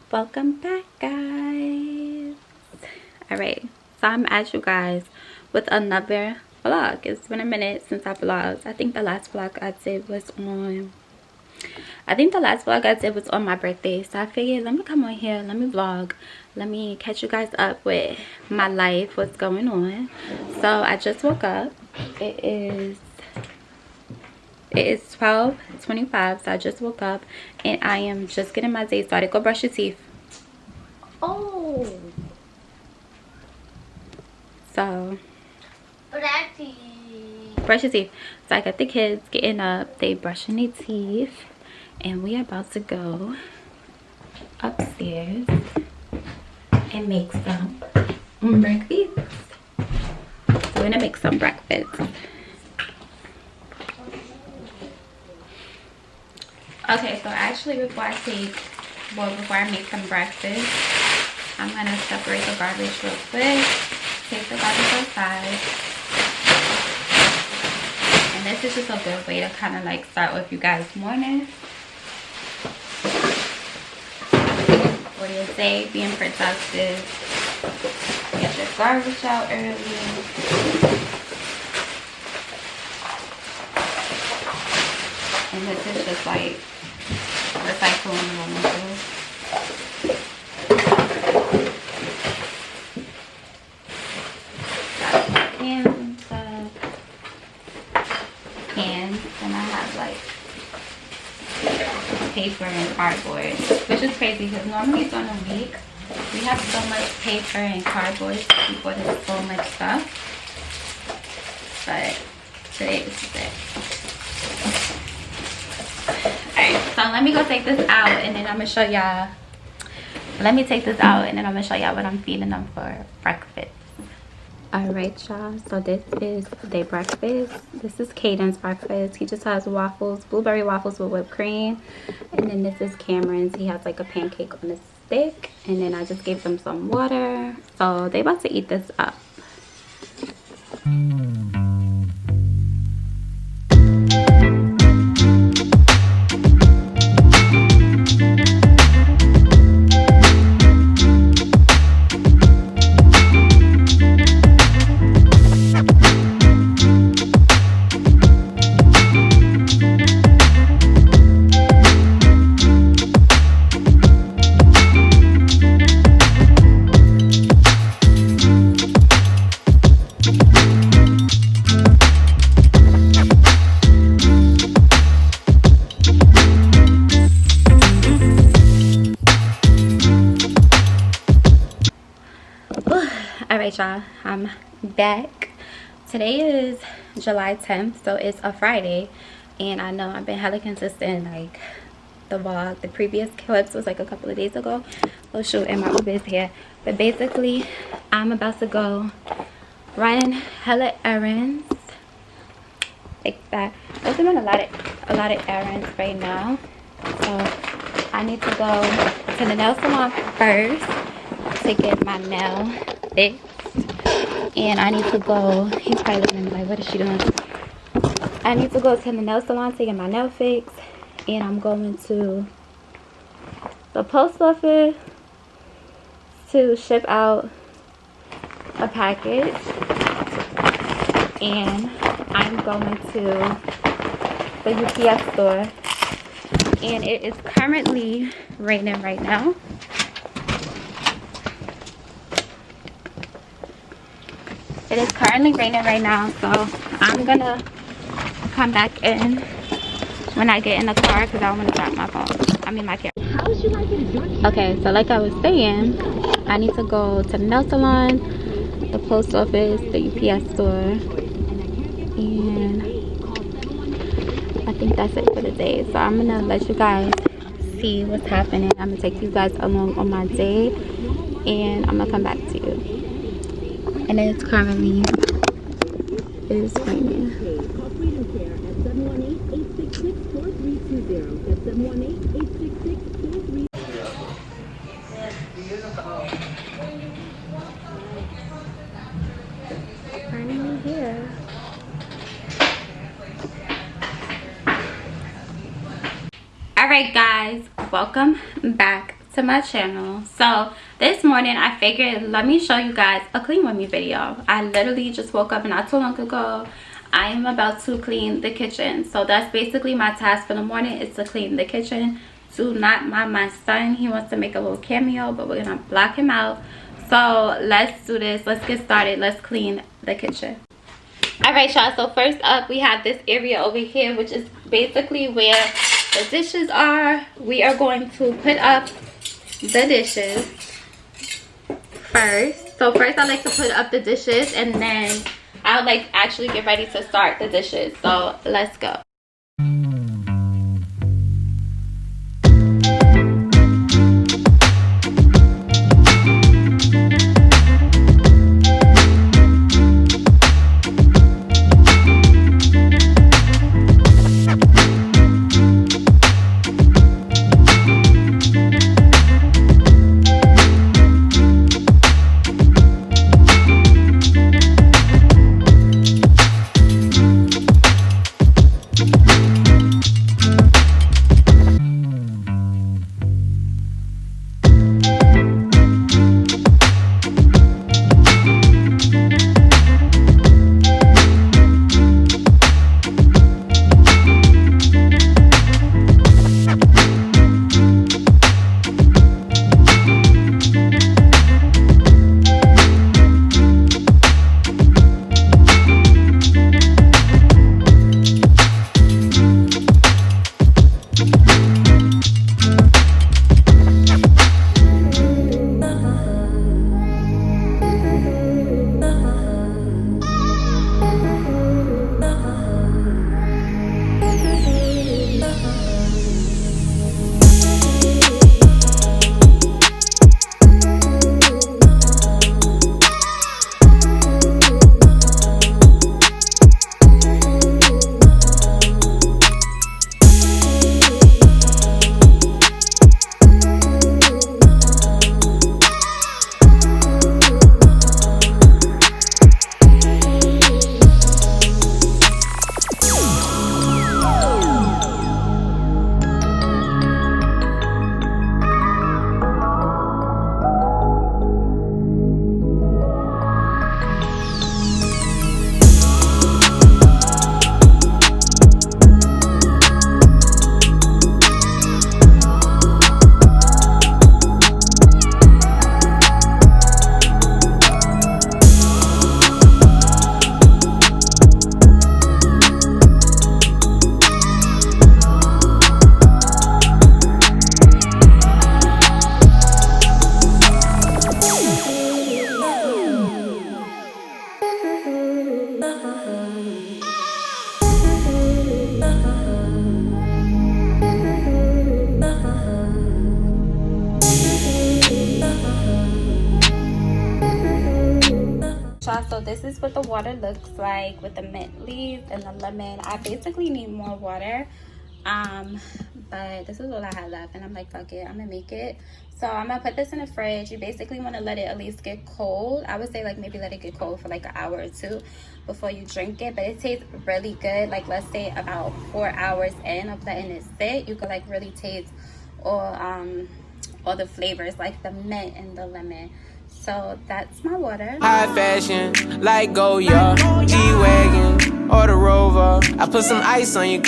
Welcome back, guys. All right, so I'm at you guys with another vlog. It's been a minute since I vlogged. I think the last vlog I did was on my birthday. So I figured, let me come on here, let me vlog, let me catch you guys up with my life, what's going on. So I just woke up. It is 12:25, so I just woke up and I am just getting my day started. Go brush your teeth. Oh, so brush your teeth. So I got the kids getting up, they brushing their teeth, and we are about to go upstairs and make some breakfast. So we're gonna make some breakfast. Okay, so actually before I make some breakfast, I'm gonna separate the garbage real quick, take the garbage outside. And this is just a good way to kind of like start with you guys' morning. Or your day being productive. Get your garbage out early. And this is just like recycling normal. Got cans and stuff. Cans, and I have like paper and cardboard, which is crazy because normally during a week we have so much paper and cardboard before there's so much stuff. But today is it. Alright, so let me go take this out and then I'm gonna show y'all. Let me take this out and then I'm gonna show y'all what I'm feeding them for breakfast. Alright, y'all, so this is their breakfast. This is Caden's breakfast. He just has waffles, blueberry waffles with whipped cream. And then this is Cameron's. He has like a pancake on a stick. And then I just gave them some water. So they about to eat this up. Alright, y'all, I'm back. Today is July 10th, so it's a Friday, and I know I've been hella consistent. Like the vlog, the previous clips was like a couple of days ago. Oh shoot, and my Uber is here. But basically, I'm about to go run hella errands. Like that. I'm doing a lot of errands right now. So I need to go to the nail salon first to get my nail fixed. And I need to go, he's probably looking like, what is she doing? I need to go to the nail salon to get my nail fixed. And I'm going to the post office to ship out a package. And I'm going to the UPS store. And it is currently raining right now. It is currently raining right now, so I'm gonna come back in when I get in the car because I don't want to drop my phone. I mean my camera. Okay, so like I was saying, I need to go to the nail salon, the post office, the UPS store, and I think that's it for the day. So I'm gonna let you guys see what's happening. I'm gonna take you guys along on my day, and I'm gonna come back to you. And it's currently raining. Finally here. Alright guys, welcome back to my channel. So this morning I figured let me show you guys a clean with me video. I literally just woke up not too long ago. I am about to clean the kitchen. So that's basically my task for the morning, is to clean the kitchen. Do not mind my son, he wants to make a little cameo, but we're gonna block him out. So let's do this. Let's get started. Let's clean the kitchen. All right, y'all, so first up we have this area over here, which is basically where the dishes are. We are going to put up the dishes first. So first I like to put up the dishes, and then I would like actually get ready to start the dishes. So let's go. So this is what the water looks like with the mint leaves and the lemon. I basically need more water, but this is all I had left, and I'm like, fuck it, I'm gonna make it. So I'm gonna put this in the fridge. You basically want to let it at least get cold. I would say like maybe let it get cold for like an hour or two before you drink it, but it tastes really good. Like let's say about 4 hours in of letting it sit, you could like really taste all the flavors, like the mint and the lemon. So that's my water. High fashion, like Goya, G-Wagon, or the Rover. I put some ice on you.